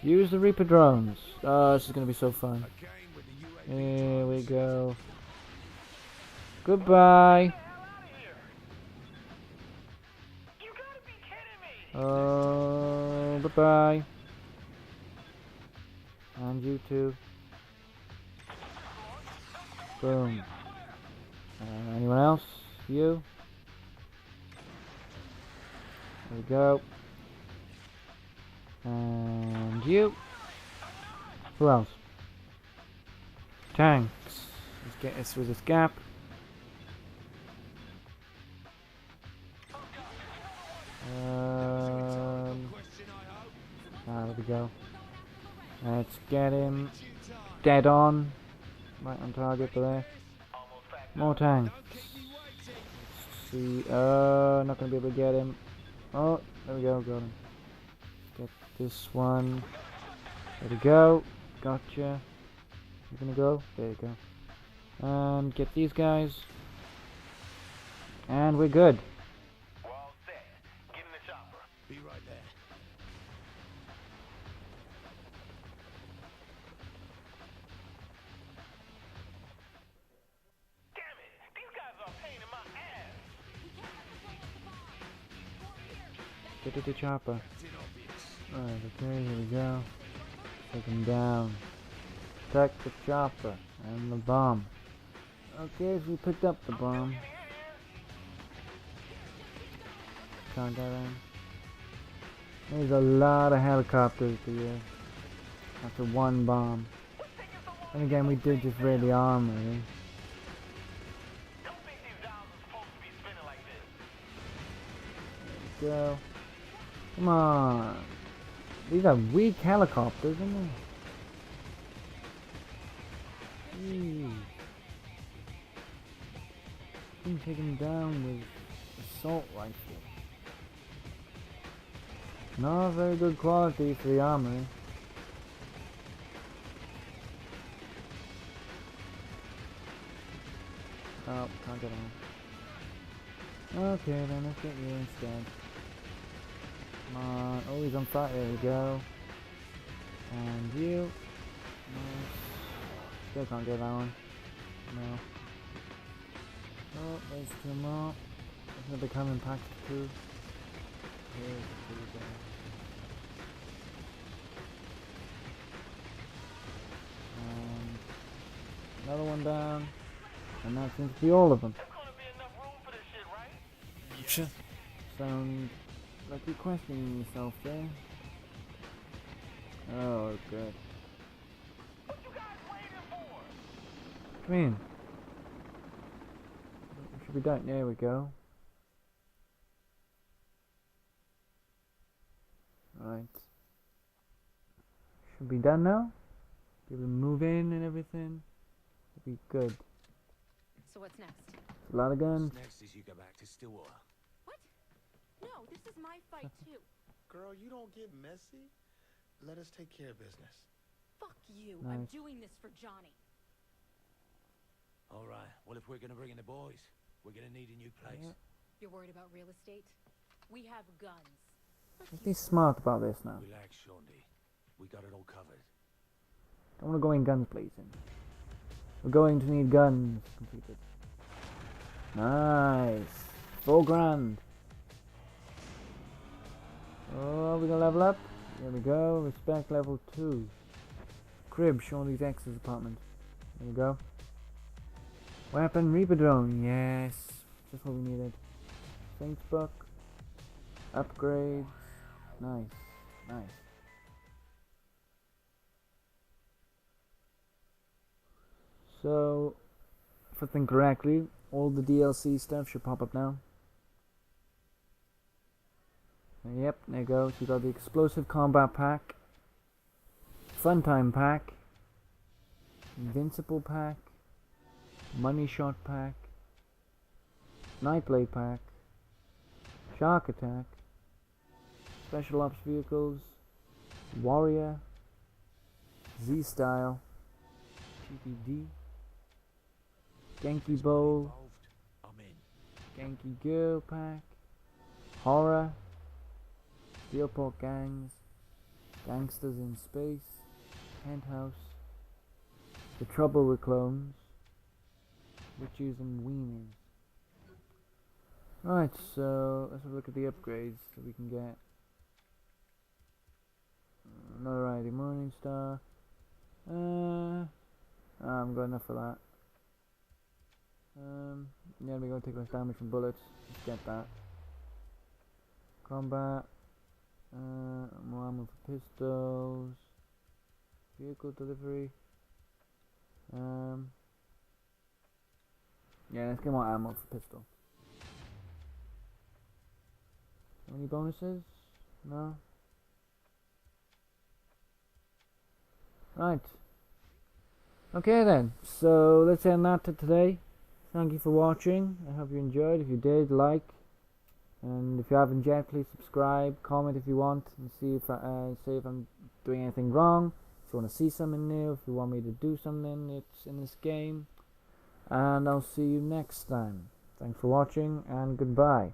Use the Reaper drones. Oh, this is gonna be so fun. Here we go. Goodbye. Oh, goodbye. And you too. Boom. Anyone else? You? There we go. And you? Who else? Tanks. Let's get this through this gap. There we go. Let's get him dead on. Right on target there. More tanks. Let's see. Not gonna be able to get him. Oh, there we go. Got him. Get this one. There we go. Gotcha. You gonna go? There you go. And get these guys. And we're good. We're all set. Get in the chopper. Be right there. Damn it! These guys are a pain in my ass. Get to the chopper. Alright, okay, here we go. Take him down. Protect the chopper and the bomb. Okay, so we picked up the bomb. Can't get in. There's a lot of helicopters to use after one bomb. And again, we did just raid the armory. There we go. Come on. These are weak helicopters, aren't they? Jeez. You can take him down with assault rifle. Not very good quality for the armory. Oh, can't get on. Okay, then let's get you instead. Come on. Oh, he's on fire. There we go. And you. Nice. Still can't get that one. No. Oh, there's two more. It's gonna become impacted too. Here's the two guys. Another one down. And that seems to be all of them. Sure. Sound like you're questioning yourself there. Oh, good. What you guys waiting for? Come in. Should be done. There we go. Right. Should be done now. Be able to move in and everything. It'll be good. So what's next? A lot of guns. Next is you go back to Stillwater. What? No, this is my fight too. Girl, you don't get messy. Let us take care of business. Fuck you. Nice. I'm doing this for Johnny. All right. Well, if we're gonna bring in the boys, we're gonna need a new place. Yeah. You're worried about real estate? We have guns. Let's be smart about this now. Relax, Shaundi. We got it all covered. Don't want to go in guns blazing. We're going to need guns completed. Nice. 4 grand. Oh, we're gonna level up. There we go. Respect level 2. Crib, Shaundi X's apartment. There we go. Weapon, Reaper drone. Yes. Just what we needed. Saints book. Upgrades. Nice. Nice. So, if I think correctly, all the DLC stuff should pop up now. Yep, there you go. So you got the Explosive Combat Pack, Funtime Pack, Invincible Pack, Money Shot Pack, Nightblade Pack, Shark Attack, Special Ops Vehicles, Warrior, Z-Style, TPD, Genki Bowl, I'm in. Genki Girl Pack, Horror, Steelport Gangs, Gangsters in space. Penthouse. The trouble with clones. Witches and wieners. Right, so let's have a look at the upgrades that we can get. Notoriety Morning Star. I'm good enough for that. Yeah, we're going to take less damage from bullets. Let's get that. Combat. More ammo for pistols. Vehicle delivery. Yeah, let's get more ammo for pistol. Any bonuses? No? Right. Okay then, so let's end that to today. Thank you for watching. I hope you enjoyed. If you did, like. And if you haven't yet, please subscribe, comment if you want, and see if say if I'm doing anything wrong. If you want to see something new, if you want me to do something that's in this game. And I'll see you next time. Thanks for watching, and goodbye.